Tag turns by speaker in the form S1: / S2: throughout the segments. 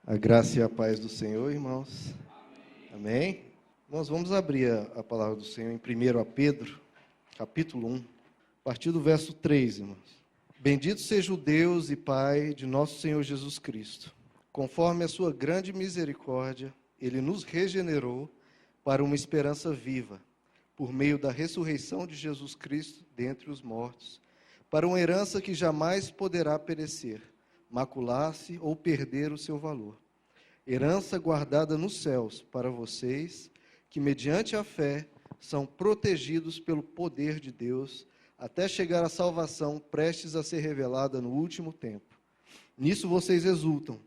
S1: A graça e a paz do Senhor, irmãos. Amém? Nós vamos abrir a palavra do Senhor em 1 Pedro, capítulo 1, a partir do verso 3, irmãos. Bendito seja o Deus e Pai de nosso Senhor Jesus Cristo. Conforme a sua grande misericórdia, Ele nos regenerou para uma esperança viva, por meio da ressurreição de Jesus Cristo dentre os mortos, para uma herança que jamais poderá perecer, macular-se ou perder o seu valor. Herança guardada nos céus para vocês, que mediante a fé são protegidos pelo poder de Deus, até chegar à salvação prestes a ser revelada no último tempo. Nisso vocês exultam,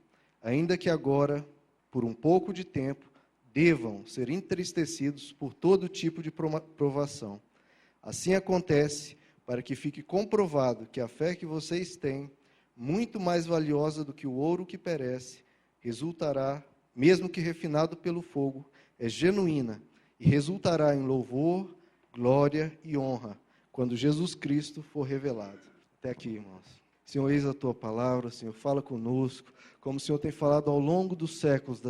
S1: ainda que agora, por um pouco de tempo, devam ser entristecidos por todo tipo de provação. Assim acontece para que fique comprovado que a fé que vocês têm, muito mais valiosa do que o ouro que perece, resultará, mesmo que refinado pelo fogo, é genuína e resultará em louvor, glória e honra, quando Jesus Cristo for revelado. Até aqui, irmãos. Senhor, eis a Tua palavra, Senhor, fala conosco, como o Senhor tem falado ao longo dos séculos,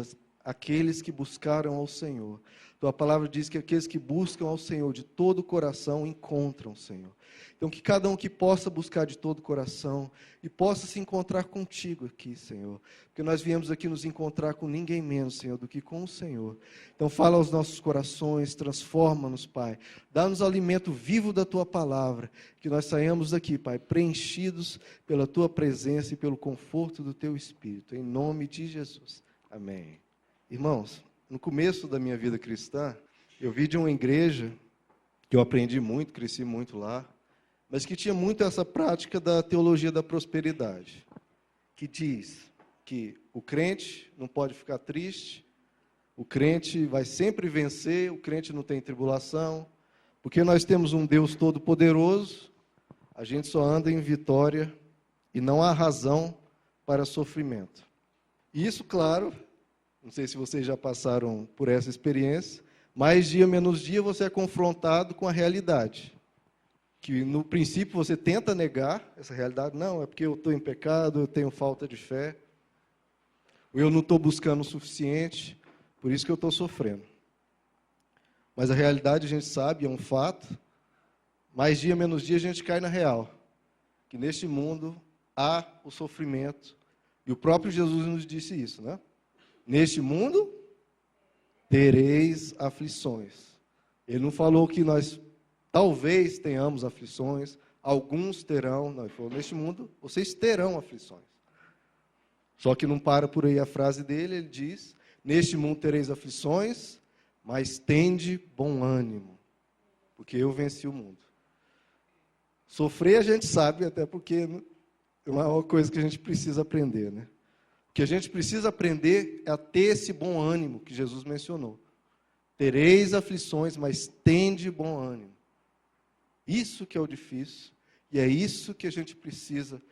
S1: aqueles que buscaram ao Senhor. Tua palavra diz que aqueles que buscam ao Senhor de todo o coração encontram o Senhor. Então, que cada um que possa buscar de todo o coração e possa se encontrar contigo aqui, Senhor. Porque nós viemos aqui nos encontrar com ninguém menos, Senhor, do que com o Senhor. Então, fala aos nossos corações, transforma-nos, Pai. Dá-nos alimento vivo da Tua palavra, que nós saiamos daqui, Pai, preenchidos pela Tua presença e pelo conforto do Teu Espírito. Em nome de Jesus. Amém. Irmãos, no começo da minha vida cristã, eu vi de uma igreja que eu aprendi muito, cresci muito lá, mas que tinha muito essa prática da teologia da prosperidade, que diz que o crente não pode ficar triste, o crente vai sempre vencer, o crente não tem tribulação, porque nós temos um Deus todo-poderoso, a gente só anda em vitória e não há razão para sofrimento. E isso, claro, não sei se vocês já passaram por essa experiência, mais dia menos dia você é confrontado com a realidade. Que no princípio você tenta negar essa realidade. Não, é porque eu estou em pecado, eu tenho falta de fé. Ou eu não estou buscando o suficiente, por isso que eu estou sofrendo. Mas a realidade a gente sabe, é um fato. Mais dia menos dia a gente cai na real. Que neste mundo há o sofrimento. E o próprio Jesus nos disse isso, né? Neste mundo, tereis aflições. Ele não falou que nós talvez tenhamos aflições, alguns terão. Não, ele falou, neste mundo, vocês terão aflições. Só que não para por aí a frase dele, ele diz, neste mundo tereis aflições, mas tende bom ânimo, porque eu venci o mundo. Sofrer a gente sabe, até porque é uma coisa que a gente precisa aprender, né? O que a gente precisa aprender é a ter esse bom ânimo que Jesus mencionou. Tereis aflições, mas tende bom ânimo. Isso que é o difícil, e é isso que a gente precisa.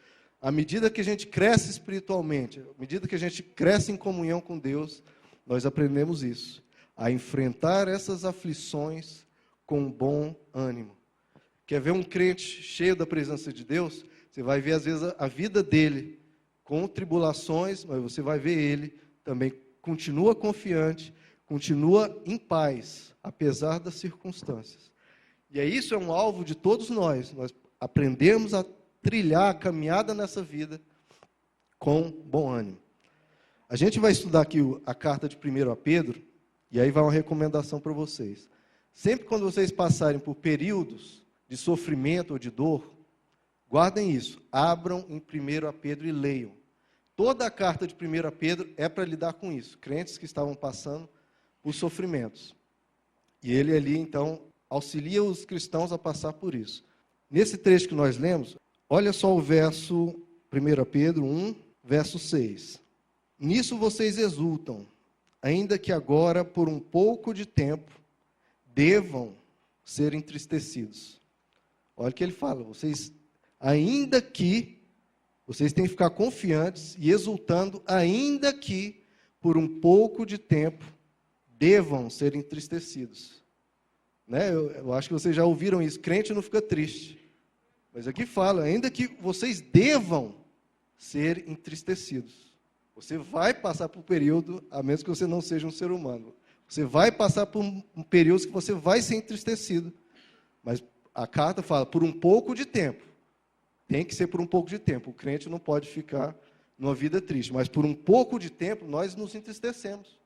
S1: À medida que a gente cresce espiritualmente, à medida que a gente cresce em comunhão com Deus, nós aprendemos isso. A enfrentar essas aflições com bom ânimo. Quer ver um crente cheio da presença de Deus? Você vai ver, às vezes, a vida dele com tribulações, mas você vai ver ele também continua confiante, continua em paz, apesar das circunstâncias. E isso é um alvo de todos nós. Nós aprendemos a trilhar a caminhada nessa vida com bom ânimo. A gente vai estudar aqui a carta de 1 Pedro, e aí vai uma recomendação para vocês. Sempre quando vocês passarem por períodos de sofrimento ou de dor, guardem isso, abram em 1 Pedro e leiam. Toda a carta de 1 Pedro é para lidar com isso, crentes que estavam passando por sofrimentos. E ele ali, então, auxilia os cristãos a passar por isso. Nesse trecho que nós lemos, olha só o verso 1 Pedro 1, verso 6. Nisso vocês exultam, ainda que agora, por um pouco de tempo, devam ser entristecidos. Olha o que ele fala, vocês, ainda que, vocês têm que ficar confiantes e exultando, ainda que, por um pouco de tempo, devam ser entristecidos. Né? Eu acho que vocês já ouviram isso, crente não fica triste. Mas aqui fala, ainda que vocês devam ser entristecidos. Você vai passar por um período, a menos que você não seja um ser humano. Você vai passar por um período que você vai ser entristecido. Mas a carta fala, por um pouco de tempo. Tem que ser por um pouco de tempo. O crente não pode ficar numa vida triste. Mas por um pouco de tempo, nós nos entristecemos.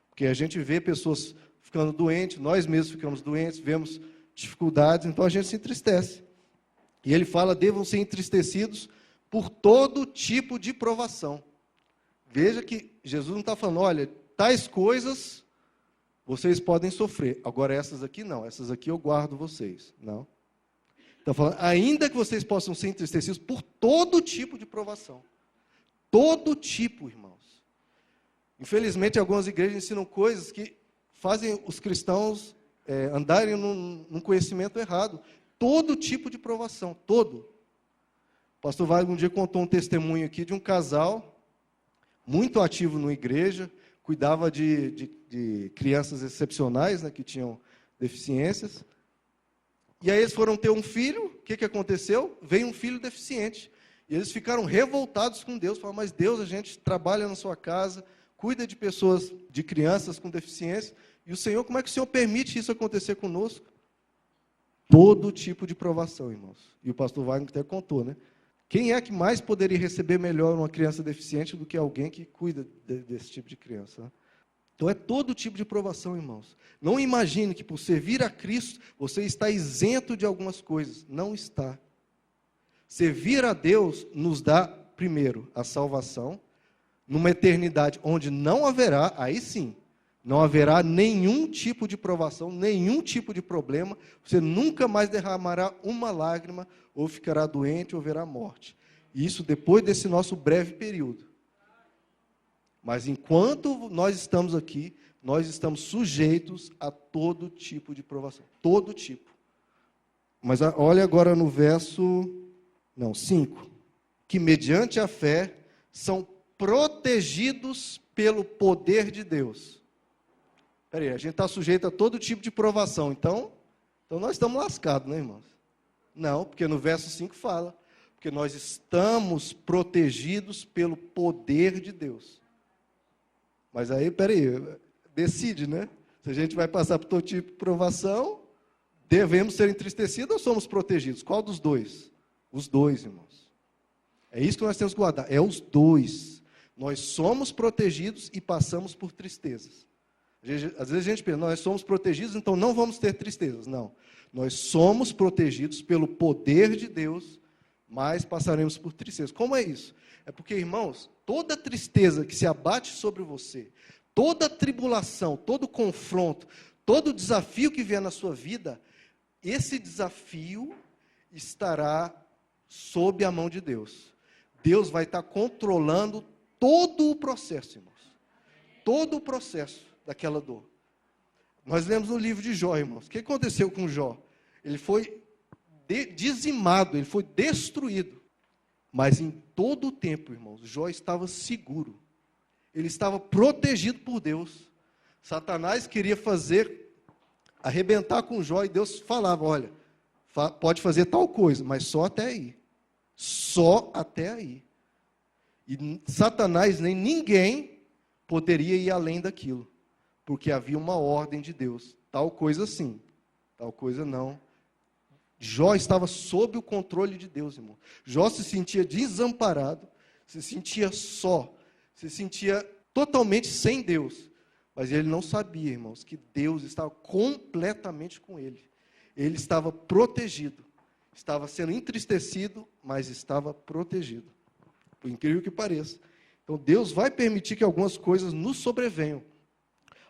S1: Porque a gente vê pessoas ficando doentes, nós mesmos ficamos doentes, vemos dificuldades, então a gente se entristece. E ele fala, devam ser entristecidos por todo tipo de provação. Veja que Jesus não está falando, olha, tais coisas vocês podem sofrer. Agora essas aqui não, essas aqui eu guardo vocês. Não. Está falando, ainda que vocês possam ser entristecidos por todo tipo de provação. Todo tipo, irmãos. Infelizmente, algumas igrejas ensinam coisas que fazem os cristãos andarem num conhecimento errado. Todo tipo de provação, todo. O pastor Wagner um dia contou um testemunho aqui de um casal muito ativo na igreja, cuidava de crianças excepcionais, né, que tinham deficiências. E aí eles foram ter um filho, o que aconteceu? Veio um filho deficiente. E eles ficaram revoltados com Deus, falaram, mas Deus, a gente trabalha na sua casa, cuida de pessoas, de crianças com deficiência, e o Senhor, como é que o Senhor permite isso acontecer conosco? Todo tipo de provação, irmãos. E o pastor Wagner até contou, né? Quem é que mais poderia receber melhor uma criança deficiente do que alguém que cuida desse tipo de criança? Né? Então é todo tipo de provação, irmãos. Não imagine que por servir a Cristo, você está isento de algumas coisas. Não está. Servir a Deus nos dá, primeiro, a salvação, numa eternidade onde não haverá, aí sim, não haverá nenhum tipo de provação, nenhum tipo de problema, você nunca mais derramará uma lágrima, ou ficará doente, ou verá morte. Isso depois desse nosso breve período. Mas enquanto nós estamos aqui, nós estamos sujeitos a todo tipo de provação, todo tipo. Mas olha agora no verso 5, que mediante a fé são protegidos pelo poder de Deus. Espera aí, a gente está sujeito a todo tipo de provação, então nós estamos lascados, né, irmãos? Não, porque no verso 5 fala, porque nós estamos protegidos pelo poder de Deus. Mas aí, espera aí, decide, né? Se a gente vai passar por todo tipo de provação, devemos ser entristecidos ou somos protegidos? Qual dos dois? Os dois, irmãos. É isso que nós temos que guardar, é os dois. Nós somos protegidos e passamos por tristezas. Às vezes a gente pensa, nós somos protegidos, então não vamos ter tristezas. Não, nós somos protegidos pelo poder de Deus, mas passaremos por tristezas. Como é isso? É porque, irmãos, toda tristeza que se abate sobre você, toda tribulação, todo confronto, todo desafio que vier na sua vida, esse desafio estará sob a mão de Deus. Deus vai estar controlando todo o processo, irmãos. Todo o processo daquela dor. Nós lemos no livro de Jó, irmãos. O que aconteceu com Jó? Ele foi dizimado, ele foi destruído. Mas em todo o tempo, irmãos, Jó estava seguro. Ele estava protegido por Deus. Satanás queria arrebentar com Jó, e Deus falava, olha, pode fazer tal coisa, mas só até aí. Só até aí. E Satanás, nem ninguém poderia ir além daquilo. Porque havia uma ordem de Deus. Tal coisa sim, tal coisa não. Jó estava sob o controle de Deus, irmão. Jó se sentia desamparado, se sentia só, se sentia totalmente sem Deus. Mas ele não sabia, irmãos, que Deus estava completamente com ele. Ele estava protegido. Estava sendo entristecido, mas estava protegido. Por incrível que pareça. Então Deus vai permitir que algumas coisas nos sobrevenham.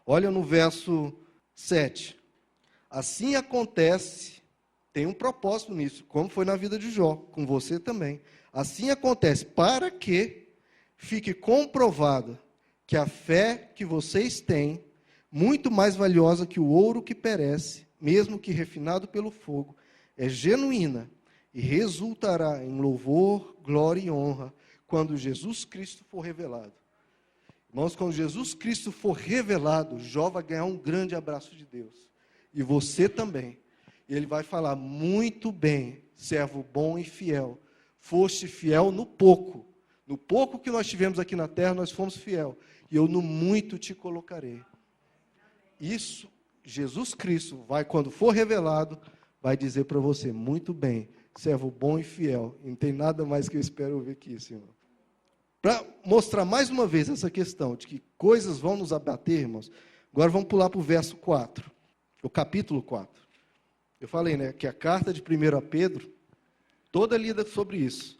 S1: Olha no verso 7. Assim acontece, tem um propósito nisso, como foi na vida de Jó, com você também. Assim acontece para que fique comprovada que a fé que vocês têm, muito mais valiosa que o ouro que perece, mesmo que refinado pelo fogo, é genuína e resultará em louvor, glória e honra quando Jesus Cristo for revelado. Irmãos, quando Jesus Cristo for revelado, Jó vai ganhar um grande abraço de Deus. E você também. E ele vai falar, muito bem, servo bom e fiel. Foste fiel no pouco, No pouco que nós tivemos aqui na terra, nós fomos fiel. E eu no muito te colocarei. Isso, Jesus Cristo vai, quando for revelado, vai dizer para você, muito bem, servo bom e fiel. E não tem nada mais que eu espero ouvir que isso, irmão. Para mostrar mais uma vez essa questão de que coisas vão nos abater, irmãos, agora vamos pular para o verso 4, o capítulo 4. Eu falei, né, que a carta de 1 Pedro, toda lida sobre isso,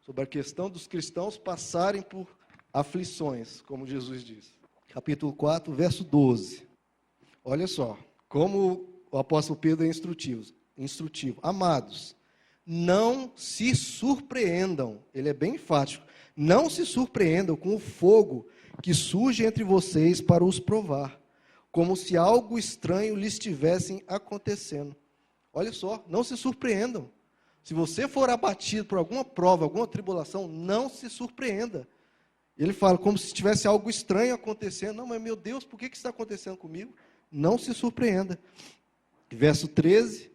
S1: sobre a questão dos cristãos passarem por aflições, como Jesus diz. Capítulo 4, verso 12. Olha só, como o apóstolo Pedro é instrutivo. Amados, não se surpreendam, ele é bem enfático, não se surpreendam com o fogo que surge entre vocês para os provar, como se algo estranho lhes estivesse acontecendo. Olha só, não se surpreendam. Se você for abatido por alguma prova, alguma tribulação, não se surpreenda. Ele fala como se tivesse algo estranho acontecendo. Não, mas meu Deus, por que isso está acontecendo comigo? Não se surpreenda. Verso 13,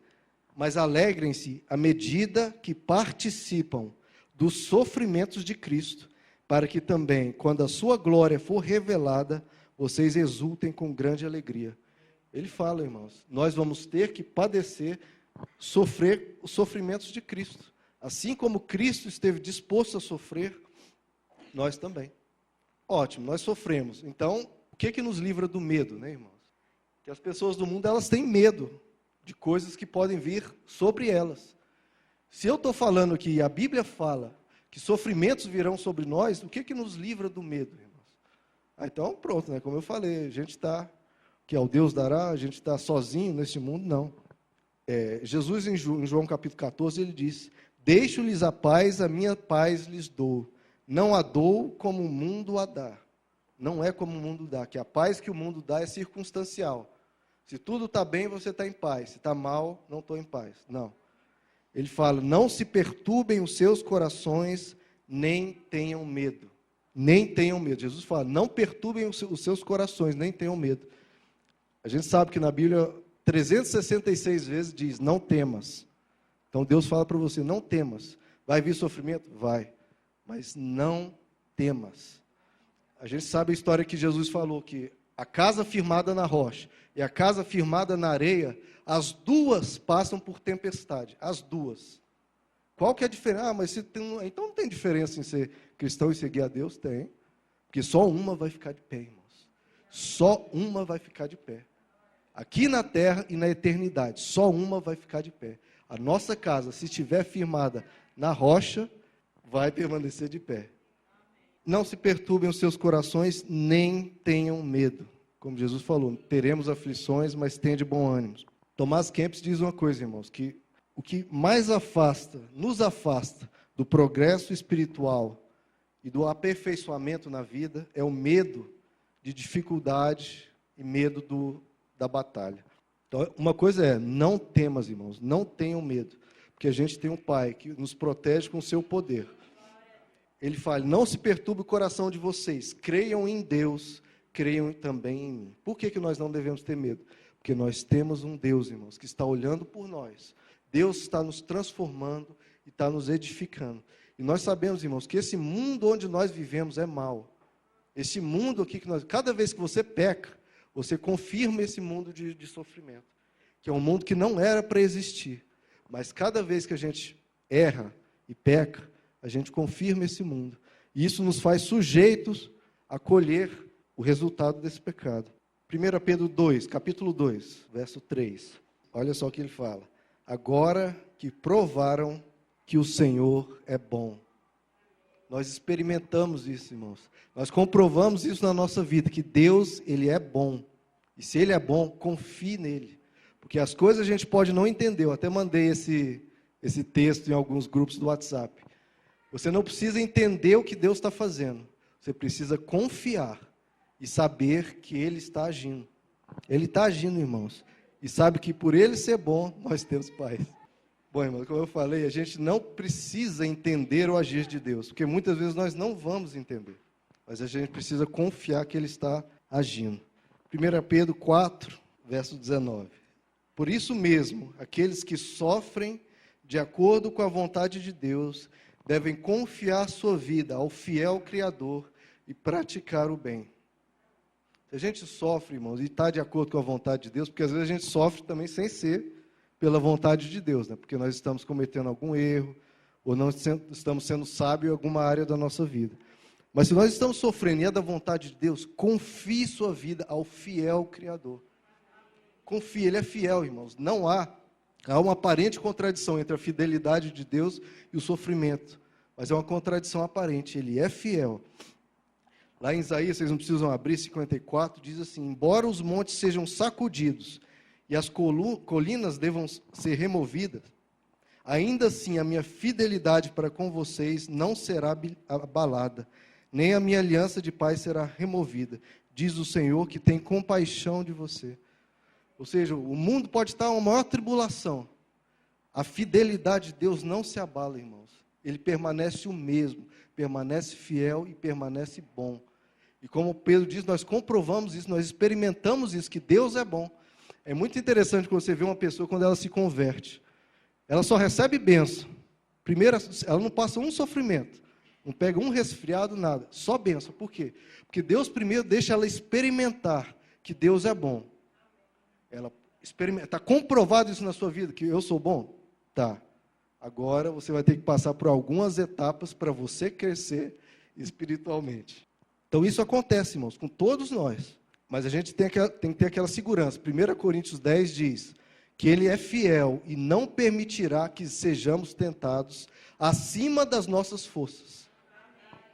S1: mas alegrem-se à medida que participam dos sofrimentos de Cristo, para que também, quando a sua glória for revelada, vocês exultem com grande alegria. Ele fala, irmãos, nós vamos ter que padecer, sofrer os sofrimentos de Cristo. Assim como Cristo esteve disposto a sofrer, nós também. Ótimo, nós sofremos. Então, o que nos livra do medo, né, irmãos? Que as pessoas do mundo, elas têm medo de coisas que podem vir sobre elas. Se eu estou falando que a Bíblia fala que sofrimentos virão sobre nós, o que nos livra do medo, irmãos? Então, pronto, né? Como eu falei, a gente está, que ao Deus dará, a gente está sozinho neste mundo, não. Jesus, em João capítulo 14, ele diz, deixo-lhes a minha paz lhes dou. Não a dou como o mundo a dá. Não é como o mundo dá, que a paz que o mundo dá é circunstancial. Se tudo está bem, você está em paz. Se está mal, não estou em paz. Não. Ele fala, não se perturbem os seus corações, nem tenham medo. Nem tenham medo. Jesus fala, não perturbem os seus corações, nem tenham medo. A gente sabe que na Bíblia, 366 vezes diz, não temas. Então Deus fala para você, não temas. Vai vir sofrimento? Vai. Mas não temas. A gente sabe a história que Jesus falou, que a casa firmada na rocha e a casa firmada na areia, as duas passam por tempestade, as duas. Qual que é a diferença? Mas então não tem diferença em ser cristão e seguir a Deus? Tem. Porque só uma vai ficar de pé, irmãos. Só uma vai ficar de pé. Aqui na terra e na eternidade, só uma vai ficar de pé. A nossa casa, se estiver firmada na rocha, vai permanecer de pé. Não se perturbem os seus corações, nem tenham medo. Como Jesus falou, teremos aflições, mas tende bom ânimo. Tomás Kempis diz uma coisa, irmãos, que o que mais nos afasta do progresso espiritual e do aperfeiçoamento na vida é o medo de dificuldade e medo da batalha. Então, uma coisa é, não temas, irmãos, não tenham medo, porque a gente tem um Pai que nos protege com o seu poder. Ele fala, não se perturbe o coração de vocês, creiam em Deus, creiam também em mim. Por que nós não devemos ter medo? Porque nós temos um Deus, irmãos, que está olhando por nós. Deus está nos transformando e está nos edificando. E nós sabemos, irmãos, que esse mundo onde nós vivemos é mau. Esse mundo aqui, cada vez que você peca, você confirma esse mundo de sofrimento. Que é um mundo que não era para existir. Mas cada vez que a gente erra e peca, a gente confirma esse mundo. E isso nos faz sujeitos a colher o resultado desse pecado. 1 Pedro 2, capítulo 2, verso 3. Olha só o que ele fala. Agora que provaram que o Senhor é bom. Nós experimentamos isso, irmãos. Nós comprovamos isso na nossa vida, que Deus, Ele é bom. E se Ele é bom, confie nele. Porque as coisas a gente pode não entender. Eu até mandei esse texto em alguns grupos do WhatsApp. Você não precisa entender o que Deus está fazendo. Você precisa confiar e saber que Ele está agindo. Ele está agindo, irmãos. E sabe que por Ele ser bom, nós temos paz. Bom, irmãos, como eu falei, a gente não precisa entender o agir de Deus, porque muitas vezes nós não vamos entender. Mas a gente precisa confiar que Ele está agindo. 1 Pedro 4, verso 19. Por isso mesmo, aqueles que sofrem de acordo com a vontade de Deus, devem confiar sua vida ao fiel Criador e praticar o bem. Se a gente sofre, irmãos, e está de acordo com a vontade de Deus, porque às vezes a gente sofre também sem ser pela vontade de Deus, né? Porque nós estamos cometendo algum erro, ou não estamos sendo sábios em alguma área da nossa vida. Mas se nós estamos sofrendo e é da vontade de Deus, confie sua vida ao fiel Criador. Confie, Ele é fiel, irmãos. Não há uma aparente contradição entre a fidelidade de Deus e o sofrimento, mas é uma contradição aparente, Ele é fiel. Lá em Isaías, vocês não precisam abrir, 54, diz assim: embora os montes sejam sacudidos e as colinas devam ser removidas, ainda assim a minha fidelidade para com vocês não será abalada, nem a minha aliança de paz será removida, diz o Senhor que tem compaixão de você. Ou seja, o mundo pode estar em uma maior tribulação, a fidelidade de Deus não se abala, irmãos. Ele permanece o mesmo, permanece fiel e permanece bom. E como Pedro diz, nós comprovamos isso, nós experimentamos isso, que Deus é bom. É muito interessante quando você vê uma pessoa, quando ela se converte, ela só recebe bênção. Primeiro, ela não passa um sofrimento, não pega um resfriado, nada, só bênção. Por quê? Porque Deus primeiro deixa ela experimentar que Deus é bom. Ela experimenta, está comprovado isso na sua vida, que eu sou bom? Tá. Agora você vai ter que passar por algumas etapas para você crescer espiritualmente. Então isso acontece, irmãos, com todos nós. Mas a gente tem que ter aquela segurança. 1 Coríntios 10 diz que Ele é fiel e não permitirá que sejamos tentados acima das nossas forças.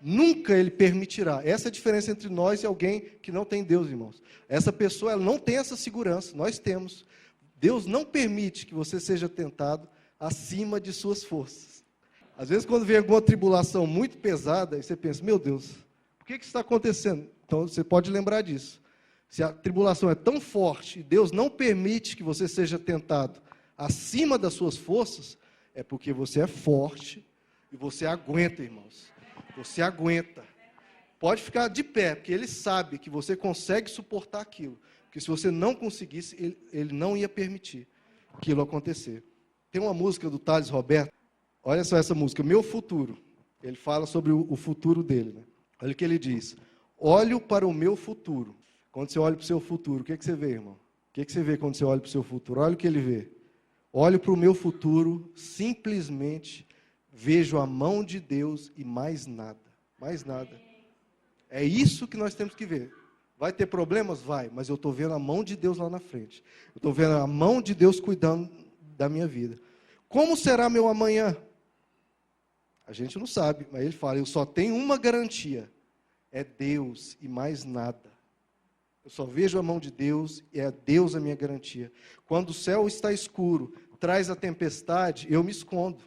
S1: Nunca Ele permitirá. Essa é a diferença entre nós e alguém que não tem Deus, irmãos. Essa pessoa, ela não tem essa segurança, nós temos. Deus não permite que você seja tentado acima de suas forças. Às vezes, quando vem alguma tribulação muito pesada, aí você pensa, meu Deus, por que está acontecendo? Então, você pode lembrar disso. Se a tribulação é tão forte e Deus não permite que você seja tentado acima das suas forças, é porque você é forte e você aguenta, irmãos. Você aguenta. Pode ficar de pé, porque Ele sabe que você consegue suportar aquilo. Porque se você não conseguisse, Ele não ia permitir aquilo acontecer. Tem uma música do Thales Roberto, olha só essa música, Meu Futuro. Ele fala sobre o futuro dele, né? Olha o que ele diz. Olho para o meu futuro. Quando você olha para o seu futuro, o que você vê, irmão? O que você vê quando você olha para o seu futuro? Olha o que ele vê. Olho para o meu futuro, simplesmente vejo a mão de Deus e mais nada. Mais nada. É isso que nós temos que ver. Vai ter problemas? Vai, mas eu estou vendo a mão de Deus lá na frente. Eu estou vendo a mão de Deus cuidando da minha vida. Como será meu amanhã? A gente não sabe, mas ele fala, eu só tenho uma garantia, é Deus e mais nada. Eu só vejo a mão de Deus e é Deus a minha garantia. Quando o céu está escuro, traz a tempestade, eu me escondo.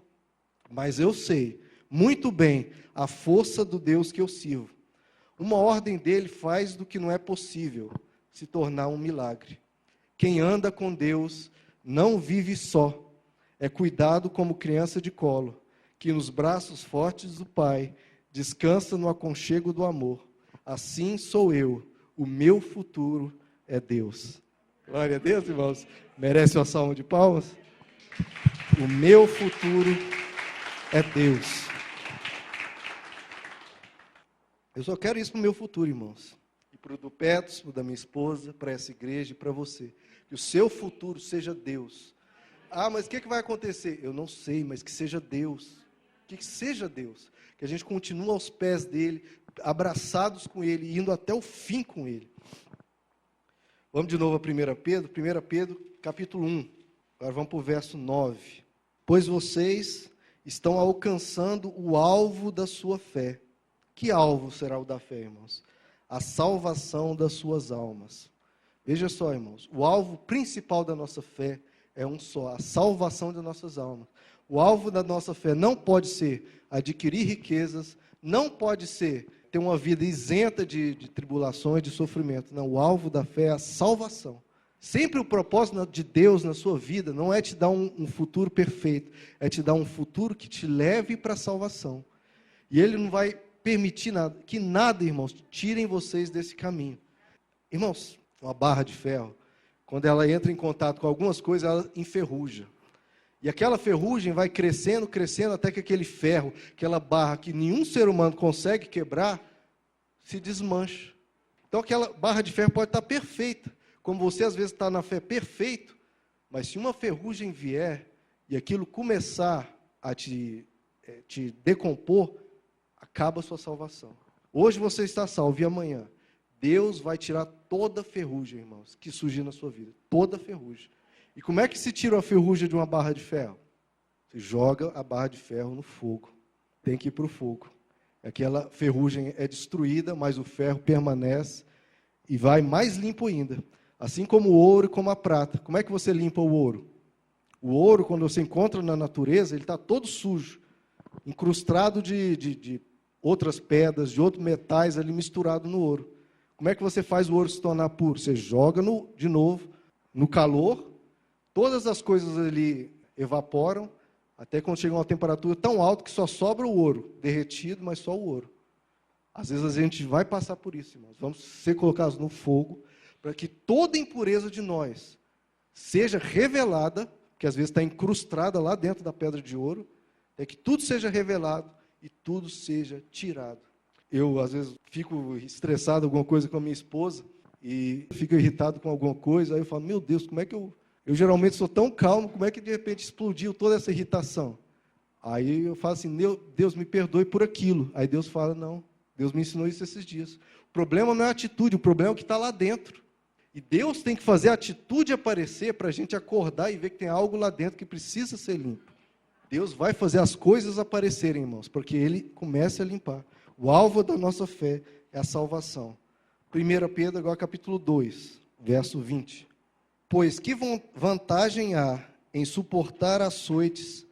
S1: Mas eu sei muito bem a força do Deus que eu sirvo. Uma ordem dele faz do que não é possível se tornar um milagre. Quem anda com Deus não vive só. É cuidado como criança de colo, que nos braços fortes do Pai descansa no aconchego do amor. Assim sou eu. O meu futuro é Deus. Glória a Deus, irmãos. Merece uma salva de palmas? O meu futuro é Deus. Eu só quero isso para o meu futuro, irmãos. E para o do Petros, para o da minha esposa, para essa igreja e para você. Que o seu futuro seja Deus. Ah, mas o que vai acontecer? Eu não sei, mas que seja Deus. Que seja Deus. Que a gente continue aos pés dele, abraçados com ele, indo até o fim com ele. Vamos de novo a 1 Pedro. 1 Pedro, capítulo 1. Agora vamos para o verso 9. Pois vocês estão alcançando o alvo da sua fé. Que alvo será o da fé, irmãos? A salvação das suas almas. Veja só, irmãos, o alvo principal da nossa fé é um só, a salvação das nossas almas. O alvo da nossa fé não pode ser adquirir riquezas, não pode ser ter uma vida isenta de tribulações, de sofrimento. Não, o alvo da fé é a salvação. Sempre o propósito de Deus na sua vida não é te dar um futuro perfeito, é te dar um futuro que te leve para a salvação. E Ele não vai permitir que nada, irmãos, tirem vocês desse caminho. Irmãos, uma barra de ferro, quando ela entra em contato com algumas coisas, ela enferruja. E aquela ferrugem vai crescendo, crescendo, até que aquele ferro, aquela barra que nenhum ser humano consegue quebrar, se desmancha. Então aquela barra de ferro pode estar perfeita, como você às vezes está na fé perfeito, mas se uma ferrugem vier e aquilo começar a te decompor, acaba a sua salvação. Hoje você está salvo e amanhã Deus vai tirar toda a ferrugem, irmãos, que surgir na sua vida. Toda a ferrugem. E como é que se tira a ferrugem de uma barra de ferro? Você joga a barra de ferro no fogo. Tem que ir para o fogo. Aquela ferrugem é destruída, mas o ferro permanece e vai mais limpo ainda. Assim como o ouro e como a prata. Como é que você limpa o ouro? O ouro, quando você encontra na natureza, ele está todo sujo, incrustado de outras pedras, de outros metais ali misturado no ouro. Como é que você faz o ouro se tornar puro? Você joga de novo, no calor, todas as coisas ali evaporam, até quando chega a uma temperatura tão alta que só sobra o ouro, derretido, mas só o ouro. Às vezes a gente vai passar por isso, irmãos. Vamos ser colocados no fogo, para que toda impureza de nós seja revelada, que às vezes está incrustada lá dentro da pedra de ouro, é que tudo seja revelado e tudo seja tirado. Eu, às vezes, fico estressado com alguma coisa com a minha esposa e fico irritado com alguma coisa, aí eu falo, meu Deus, como é que eu geralmente sou tão calmo, como é que de repente explodiu toda essa irritação? Aí eu falo assim, meu Deus, me perdoe por aquilo. Aí Deus fala, não, Deus me ensinou isso esses dias. O problema não é a atitude, o problema é o que está lá dentro. E Deus tem que fazer a atitude aparecer para a gente acordar e ver que tem algo lá dentro que precisa ser limpo. Deus vai fazer as coisas aparecerem, irmãos, porque Ele começa a limpar. O alvo da nossa fé é a salvação. 1 Pedro, agora capítulo 2, verso 20. Pois que vantagem há em suportar açoites,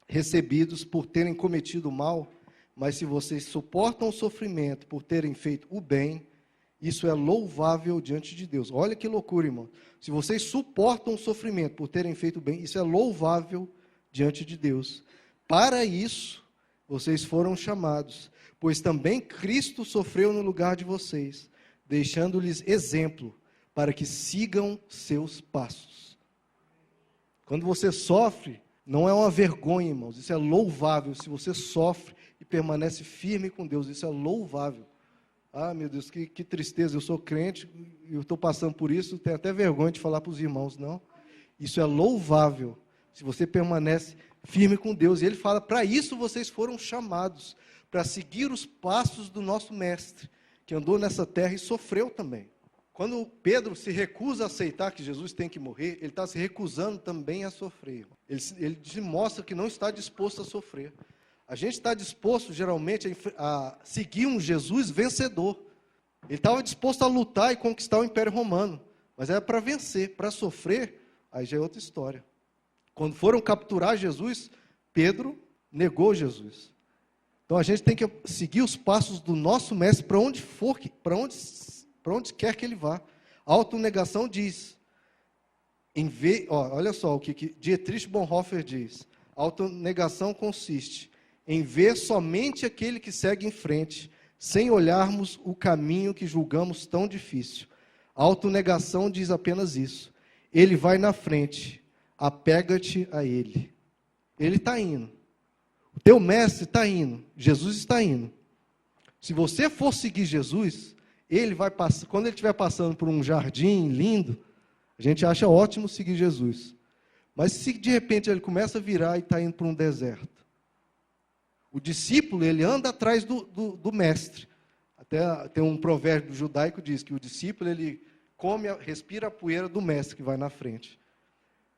S1: recebidos por terem cometido o mal, mas se vocês suportam o sofrimento por terem feito o bem, isso é louvável diante de Deus. Olha que loucura, irmão. Se vocês suportam o sofrimento por terem feito o bem, isso é louvável diante de Deus. Para isso, vocês foram chamados, pois também Cristo sofreu no lugar de vocês, deixando-lhes exemplo, para que sigam seus passos. Quando você sofre, não é uma vergonha, irmãos, isso é louvável. Se você sofre e permanece firme com Deus, isso é louvável. Ah, meu Deus, que tristeza, eu sou crente, eu estou passando por isso, tenho até vergonha de falar para os irmãos, não. Isso é louvável, se você permanece firme com Deus. E ele fala, para isso vocês foram chamados, para seguir os passos do nosso mestre, que andou nessa terra e sofreu também. Quando Pedro se recusa a aceitar que Jesus tem que morrer, ele está se recusando também a sofrer. Ele mostra que não está disposto a sofrer. A gente está disposto, geralmente, a seguir um Jesus vencedor. Ele estava disposto a lutar e conquistar o Império Romano, mas era para vencer, para sofrer, aí já é outra história. Quando foram capturar Jesus, Pedro negou Jesus. Então a gente tem que seguir os passos do nosso mestre para onde for, para onde quer que ele vá. A autonegação diz, olha só o que Dietrich Bonhoeffer diz. A autonegação consiste em ver somente aquele que segue em frente, sem olharmos o caminho que julgamos tão difícil. A autonegação diz apenas isso. Ele vai na frente, apega-te a ele. Ele está indo. O teu mestre está indo. Jesus está indo. Se você for seguir Jesus, ele vai passar. Quando ele estiver passando por um jardim lindo, a gente acha ótimo seguir Jesus. Mas se de repente ele começa a virar e está indo para um deserto, o discípulo, ele anda atrás do mestre. Até tem um provérbio judaico que diz que o discípulo, ele respira a poeira do mestre que vai na frente.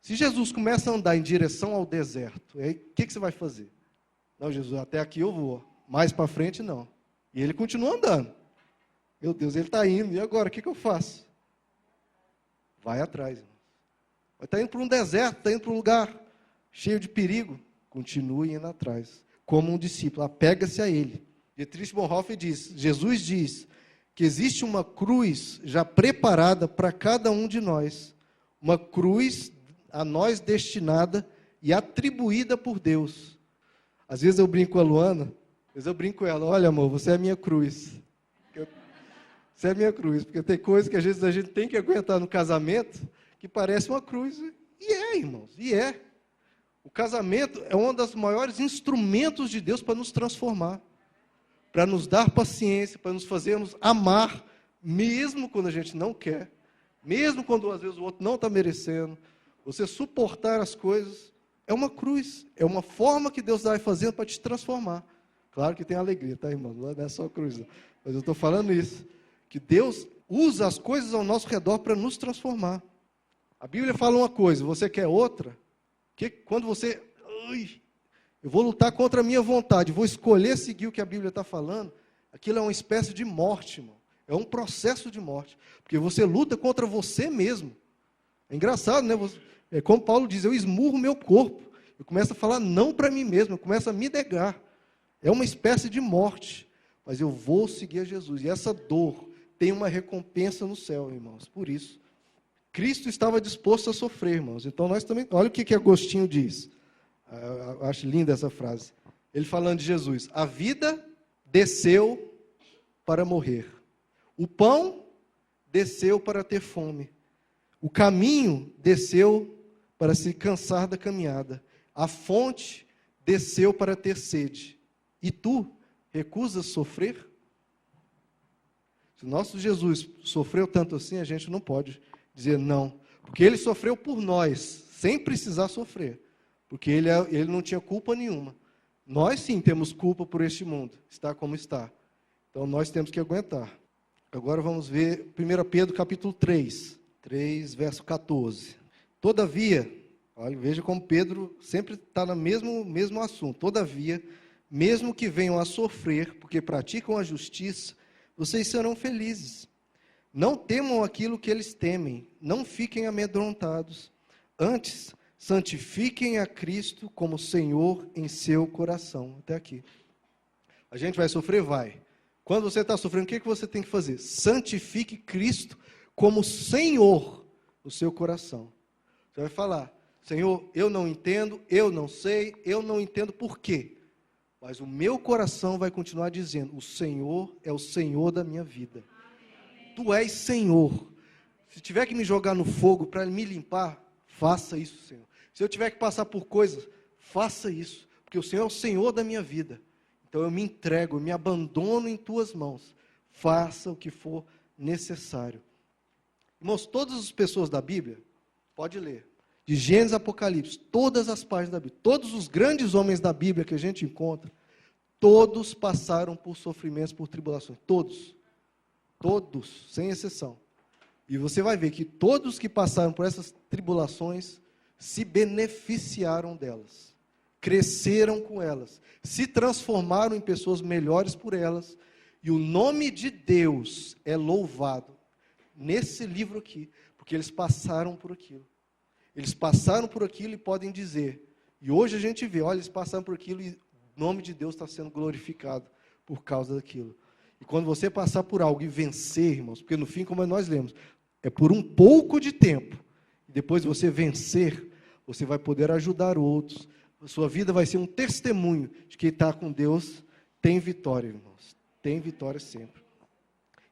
S1: Se Jesus começa a andar em direção ao deserto, aí o que você vai fazer? Não, Jesus, até aqui eu vou, mais para frente não. E ele continua andando. Meu Deus, ele está indo, e agora, o que eu faço? Vai atrás, irmão. Está indo para um deserto, está indo para um lugar cheio de perigo, continue indo atrás. Como um discípulo, apega-se a ele. Dietrich Bonhoeffer diz, Jesus diz que existe uma cruz já preparada para cada um de nós, uma cruz a nós destinada e atribuída por Deus. Às vezes eu brinco com a Luana, às vezes eu brinco com ela, olha amor, você é a minha cruz. Você é a minha cruz, porque tem coisas que às vezes a gente tem que aguentar no casamento, que parece uma cruz. E é, irmãos, e é. O casamento é um dos maiores instrumentos de Deus para nos transformar, para nos dar paciência, para nos fazermos amar, mesmo quando a gente não quer, mesmo quando às vezes o outro não está merecendo. Você suportar as coisas é uma cruz, é uma forma que Deus vai fazendo para te transformar. Claro que tem alegria, tá, irmão? Não é só cruz, não. Mas eu estou falando isso, que Deus usa as coisas ao nosso redor para nos transformar. A Bíblia fala uma coisa, você quer outra, que quando você, eu vou lutar contra a minha vontade, vou escolher seguir o que a Bíblia está falando, aquilo é uma espécie de morte, irmão. É um processo de morte, porque você luta contra você mesmo. É engraçado, né? Como Paulo diz, eu esmurro meu corpo, eu começo a falar não para mim mesmo, eu começo a me negar. É uma espécie de morte, mas eu vou seguir a Jesus. E essa dor tem uma recompensa no céu, irmãos. Por isso, Cristo estava disposto a sofrer, irmãos. Então nós também, olha o que Agostinho diz. Eu acho linda essa frase. Ele falando de Jesus: a vida desceu para morrer. O pão desceu para ter fome. O caminho desceu para se cansar da caminhada. A fonte desceu para ter sede. E tu recusas sofrer? Se o nosso Jesus sofreu tanto assim, a gente não pode dizer não. Porque ele sofreu por nós, sem precisar sofrer. Porque ele não tinha culpa nenhuma. Nós sim temos culpa por este mundo, está como está. Então nós temos que aguentar. Agora vamos ver 1 Pedro capítulo 3, verso 14. Todavia, olha, veja como Pedro sempre está no mesmo assunto. Todavia, mesmo que venham a sofrer, porque praticam a justiça, vocês serão felizes. Não temam aquilo que eles temem, não fiquem amedrontados. Antes, santifiquem a Cristo como Senhor em seu coração. Até aqui. A gente vai sofrer? Vai. Quando você está sofrendo, o que você tem que fazer? Santifique Cristo como Senhor no seu coração. Você vai falar: Senhor, eu não entendo, eu não sei, eu não entendo por quê. Mas o meu coração vai continuar dizendo: o Senhor é o Senhor da minha vida. Tu és Senhor. Se tiver que me jogar no fogo para me limpar, faça isso, Senhor. Se eu tiver que passar por coisas, faça isso. Porque o Senhor é o Senhor da minha vida. Então eu me entrego, eu me abandono em tuas mãos. Faça o que for necessário. Irmãos, todas as pessoas da Bíblia, pode ler, de Gênesis a Apocalipse, todas as páginas da Bíblia, todos os grandes homens da Bíblia que a gente encontra, todos passaram por sofrimentos, por tribulações. Todos, sem exceção. E você vai ver que todos que passaram por essas tribulações se beneficiaram delas, cresceram com elas, se transformaram em pessoas melhores por elas, e o nome de Deus é louvado nesse livro aqui, porque eles passaram por aquilo. Eles passaram por aquilo e podem dizer, e hoje a gente vê, olha, eles passaram por aquilo e o nome de Deus está sendo glorificado por causa daquilo. E quando você passar por algo e vencer, irmãos, porque no fim, como nós lemos, é por um pouco de tempo, e depois você vencer, você vai poder ajudar outros, a sua vida vai ser um testemunho de que está com Deus, tem vitória, irmãos, tem vitória sempre.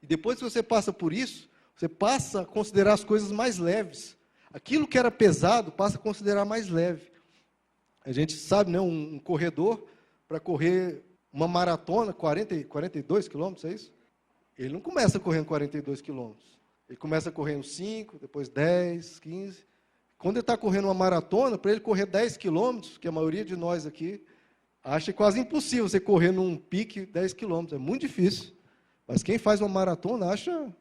S1: E depois que você passa por isso, você passa a considerar as coisas mais leves. Aquilo que era pesado, passa a considerar mais leve. A gente sabe, né, um corredor, para correr uma maratona, 42 quilômetros, é isso? Ele não começa correndo 42 quilômetros. Ele começa correndo 5, depois 10, 15. Quando ele está correndo uma maratona, para ele correr 10 quilômetros, que a maioria de nós aqui acha quase impossível você correr num pique 10 quilômetros. É muito difícil. Mas quem faz uma maratona acha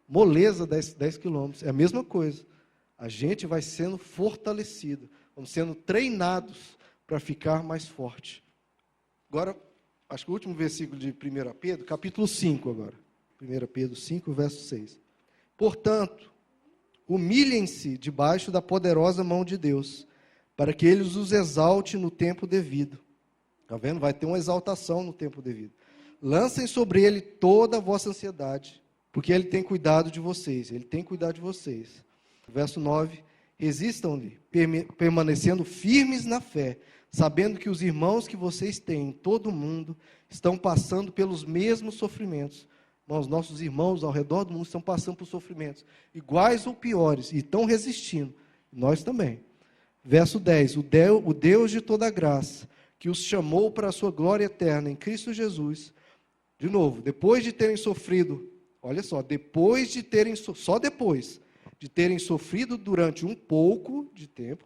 S1: moleza 10 quilômetros. É a mesma coisa. A gente vai sendo fortalecido, vamos sendo treinados para ficar mais forte. Agora, acho que o último versículo de 1 Pedro, capítulo 5 agora. 1 Pedro 5, verso 6. Portanto, humilhem-se debaixo da poderosa mão de Deus, para que Ele os exalte no tempo devido. Está vendo? Vai ter uma exaltação no tempo devido. Lancem sobre Ele toda a vossa ansiedade, porque Ele tem cuidado de vocês. Ele tem cuidado de vocês. Verso 9. Resistam-lhe, permanecendo firmes na fé, sabendo que os irmãos que vocês têm em todo o mundo estão passando pelos mesmos sofrimentos. Irmãos, nossos irmãos ao redor do mundo estão passando por sofrimentos iguais ou piores e estão resistindo. Nós também. Verso 10. O Deus de toda graça, que os chamou para a sua glória eterna em Cristo Jesus. De novo, depois de terem sofrido, olha só, só depois de terem sofrido durante um pouco de tempo,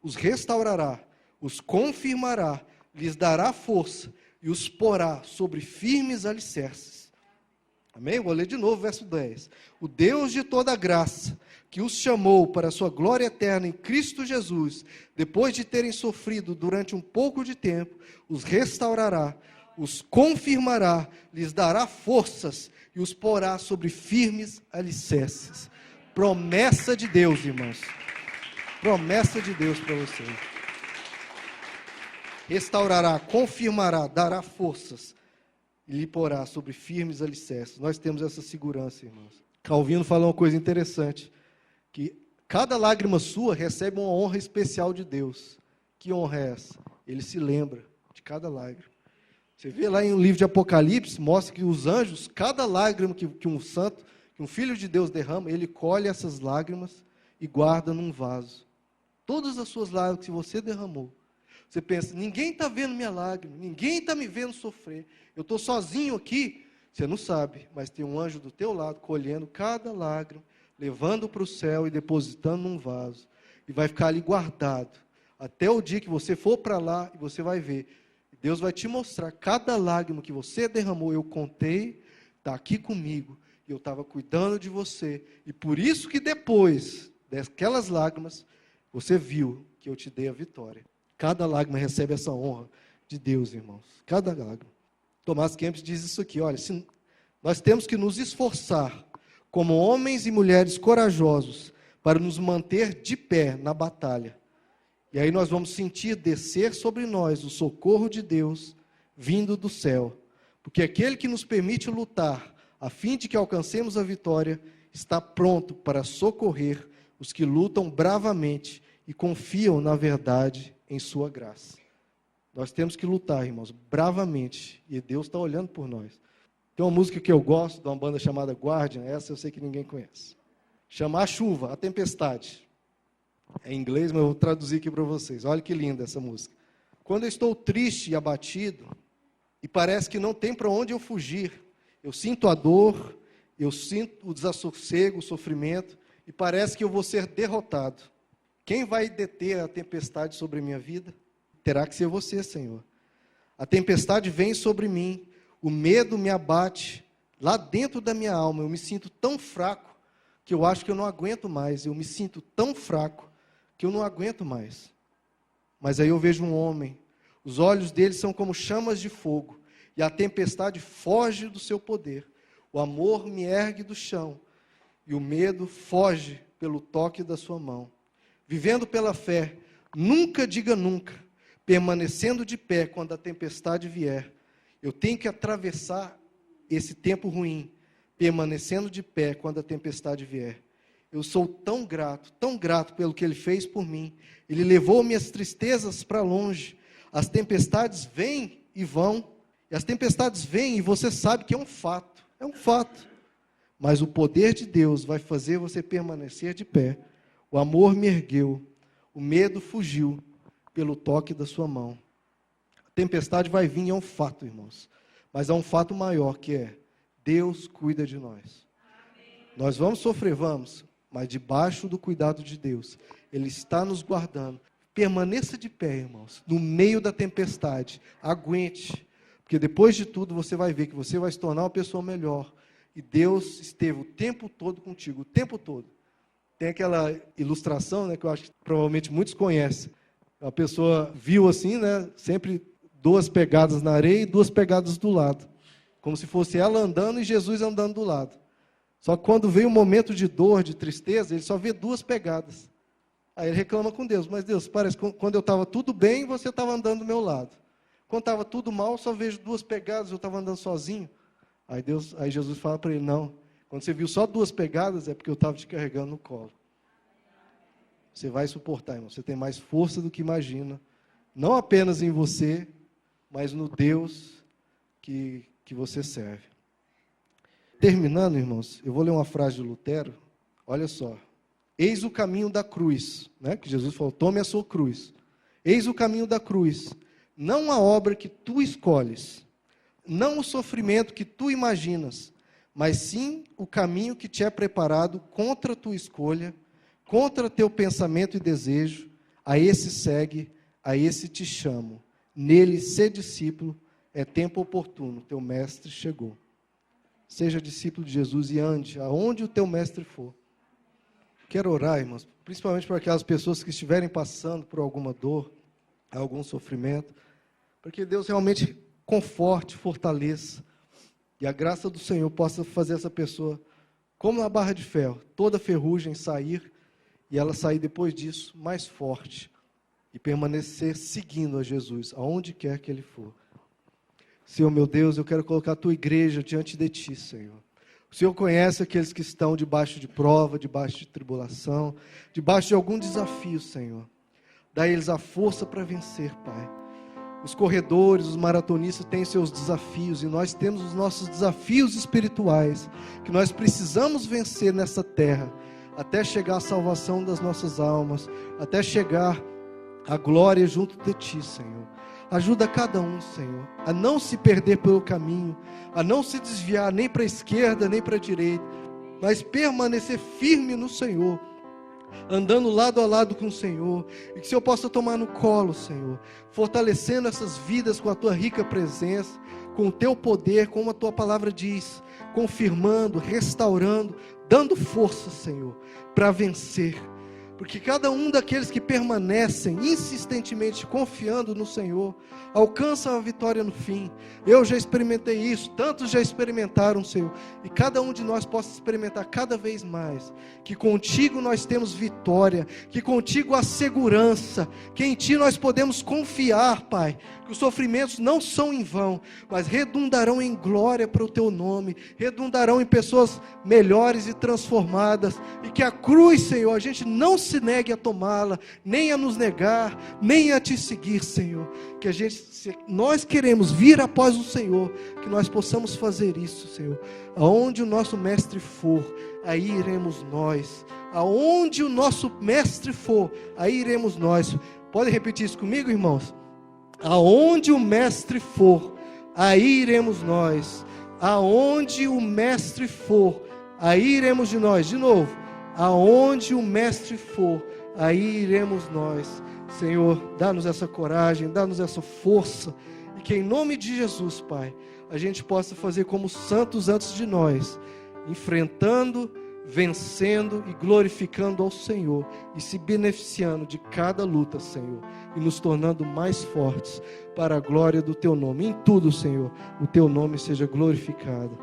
S1: os restaurará, os confirmará, lhes dará força e os porá sobre firmes alicerces. Amém? Vou ler de novo, verso 10. O Deus de toda graça, que os chamou para a sua glória eterna em Cristo Jesus, depois de terem sofrido durante um pouco de tempo, os restaurará, os confirmará, lhes dará forças e os porá sobre firmes alicerces. Promessa de Deus, irmãos. Promessa de Deus para você. Restaurará, confirmará, dará forças e lhe porá sobre firmes alicerces. Nós temos essa segurança, irmãos. Calvino falou uma coisa interessante, que cada lágrima sua recebe uma honra especial de Deus. Que honra é essa? Ele se lembra de cada lágrima. Você vê lá em um livro de Apocalipse, mostra que os anjos, cada lágrima que um santo, que um filho de Deus derrama, ele colhe essas lágrimas e guarda num vaso. Todas as suas lágrimas que você derramou. Você pensa, ninguém está vendo minha lágrima, ninguém está me vendo sofrer. Eu estou sozinho aqui. Você não sabe, mas tem um anjo do teu lado, colhendo cada lágrima, levando para o céu e depositando num vaso. E vai ficar ali guardado, até o dia que você for para lá e você vai ver. Deus vai te mostrar cada lágrima que você derramou. Eu contei, está aqui comigo, e eu estava cuidando de você. E por isso que depois daquelas lágrimas, você viu que eu te dei a vitória. Cada lágrima recebe essa honra de Deus, irmãos. Cada lágrima. Tomás Kempis diz isso aqui, olha, nós temos que nos esforçar como homens e mulheres corajosos para nos manter de pé na batalha. E aí nós vamos sentir descer sobre nós o socorro de Deus vindo do céu. Porque aquele que nos permite lutar, a fim de que alcancemos a vitória, está pronto para socorrer os que lutam bravamente e confiam na verdade em sua graça. Nós temos que lutar, irmãos, bravamente. E Deus está olhando por nós. Tem uma música que eu gosto, de uma banda chamada Guardian, essa eu sei que ninguém conhece. Chama A Chuva, A Tempestade. É em inglês, mas eu vou traduzir aqui para vocês. Olha que linda essa música. Quando eu estou triste e abatido, e parece que não tem para onde eu fugir, eu sinto a dor, eu sinto o desassossego, o sofrimento, e parece que eu vou ser derrotado. Quem vai deter a tempestade sobre a minha vida? Terá que ser você, Senhor. A tempestade vem sobre mim, o medo me abate, lá dentro da minha alma, eu me sinto tão fraco, que eu acho que eu não aguento mais, eu me sinto tão fraco, que eu não aguento mais. Mas aí eu vejo um homem, os olhos dele são como chamas de fogo, e a tempestade foge do seu poder. O amor me ergue do chão, e o medo foge pelo toque da sua mão. Vivendo pela fé, nunca diga nunca, permanecendo de pé quando a tempestade vier. Eu tenho que atravessar esse tempo ruim, permanecendo de pé quando a tempestade vier. Eu sou tão grato pelo que Ele fez por mim. Ele levou minhas tristezas para longe. As tempestades vêm e vão. E as tempestades vêm e você sabe que é um fato. É um fato. Mas o poder de Deus vai fazer você permanecer de pé. O amor me ergueu. O medo fugiu pelo toque da sua mão. A tempestade vai vir, é um fato, irmãos. Mas há um fato maior que é: Deus cuida de nós. Amém. Nós vamos sofrer, vamos. Mas debaixo do cuidado de Deus, Ele está nos guardando. Permaneça de pé, irmãos, no meio da tempestade. Aguente, porque depois de tudo você vai ver que você vai se tornar uma pessoa melhor. E Deus esteve o tempo todo contigo, o tempo todo. Tem aquela ilustração, né, que eu acho que provavelmente muitos conhecem. A pessoa viu assim, né, sempre 2 pegadas na areia e 2 pegadas do lado. Como se fosse ela andando e Jesus andando do lado. Só que quando veio um momento de dor, de tristeza, ele só vê 2 pegadas. Aí ele reclama com Deus, mas Deus, parece que quando eu estava tudo bem, você estava andando do meu lado. Quando estava tudo mal, eu só vejo 2 pegadas, eu estava andando sozinho. Aí Jesus fala para ele, não, quando você viu só 2 pegadas, é porque eu estava te carregando no colo. Você vai suportar, irmão, você tem mais força do que imagina. Não apenas em você, mas no Deus que você serve. Terminando, irmãos, eu vou ler uma frase de Lutero. Olha só. Eis o caminho da cruz, né? Que Jesus falou, tome a sua cruz. Eis o caminho da cruz. Não a obra que tu escolhes, não o sofrimento que tu imaginas, mas sim o caminho que te é preparado contra a tua escolha, contra teu pensamento e desejo. A esse segue, a esse te chamo. Nele, ser discípulo, é tempo oportuno, teu mestre chegou. Seja discípulo de Jesus e ande aonde o teu mestre for. Quero orar, irmãos, principalmente para aquelas pessoas que estiverem passando por alguma dor, algum sofrimento, para que Deus realmente conforte, fortaleça, e a graça do Senhor possa fazer essa pessoa, como na barra de ferro, toda ferrugem sair, e ela sair depois disso mais forte, e permanecer seguindo a Jesus, aonde quer que Ele for. Senhor meu Deus, eu quero colocar a Tua igreja diante de Ti, Senhor. O Senhor conhece aqueles que estão debaixo de prova, debaixo de tribulação, debaixo de algum desafio, Senhor. Dá a eles a força para vencer, Pai. Os corredores, os maratonistas têm seus desafios, e nós temos os nossos desafios espirituais, que nós precisamos vencer nessa terra, até chegar à salvação das nossas almas, até chegar à glória junto de Ti, Senhor. Ajuda cada um, Senhor, a não se perder pelo caminho, a não se desviar nem para a esquerda, nem para a direita, mas permanecer firme no Senhor, andando lado a lado com o Senhor, e que o Senhor possa tomar no colo, Senhor, fortalecendo essas vidas com a Tua rica presença, com o Teu poder, como a Tua palavra diz, confirmando, restaurando, dando força, Senhor, para vencer. Porque cada um daqueles que permanecem insistentemente confiando no Senhor, alcançam a vitória no fim. Eu já experimentei isso, tantos já experimentaram, Senhor, e cada um de nós possa experimentar cada vez mais, que contigo nós temos vitória, que contigo há segurança, que em Ti nós podemos confiar, Pai, que os sofrimentos não são em vão, mas redundarão em glória para o Teu nome, redundarão em pessoas melhores e transformadas, e que a cruz, Senhor, a gente não se negue a tomá-la, nem a nos negar, nem a Te seguir, Senhor, que a gente, se nós queremos vir após o Senhor, que nós possamos fazer isso, Senhor, aonde o nosso mestre for, aí iremos nós, aonde o nosso mestre for, aí iremos nós. Pode repetir isso comigo, irmãos? Aonde o mestre for, aí iremos nós. Aonde o mestre for, aí iremos de nós. De novo, aonde o mestre for, aí iremos nós. Senhor, dá-nos essa coragem, dá-nos essa força, e que em nome de Jesus, Pai, a gente possa fazer como os santos antes de nós, enfrentando, vencendo e glorificando ao Senhor, e se beneficiando de cada luta, Senhor, e nos tornando mais fortes para a glória do Teu nome. Em tudo, Senhor, o Teu nome seja glorificado.